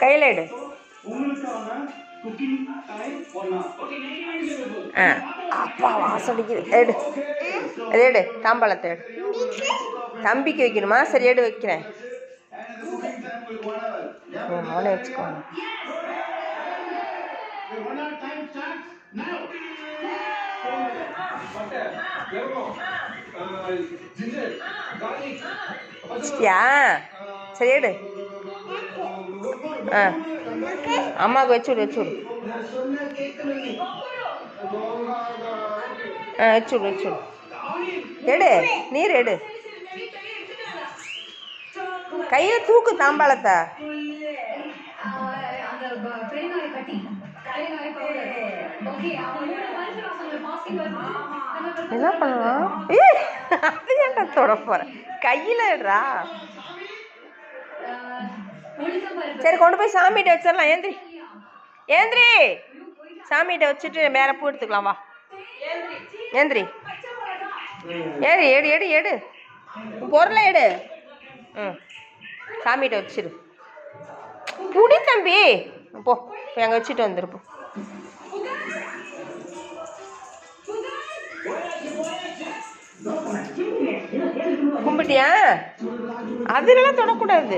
கையில் எடு. ஆ அப்பா வாசடிக்குது. எடு அது எடு. தாம்பாளத்தை எடு. தம்பிக்கு வைக்கணுமா? சரி எடு வைக்கிறேன். அவனை வச்சுக்கோங்க. வச்சிட்டியா? சரி எடு. ஆ அம்மாவுக்கு வச்சுவிடு வச்சுவிடு. ஆ வச்சுவிடு வச்சுவிடு. எடு நீர் எடு. கையை தூக்கு தாம்பாளத்தை. என்ன பண்ணலாம்? அது ஏன்டா தொட போற? கையில் எடுறா. சரி கொண்டு போய் சாமிகிட்ட வச்சிடலாம். ஏந்திரி ஏந்திரி. சாமிகிட்ட வச்சுட்டு மேலே பூ எடுத்துக்கலாம். வா ஏந்திரி. ஏடு எடு எடு எடு. பொருளை எடு. ம் சாமிகிட்ட வச்சிரு. குடி தம்பி. போ போய் அங்கே வச்சுட்டு வந்துருப்போம். கும்பிட்டியா? அதுலலாம் தொடக்கூடாது.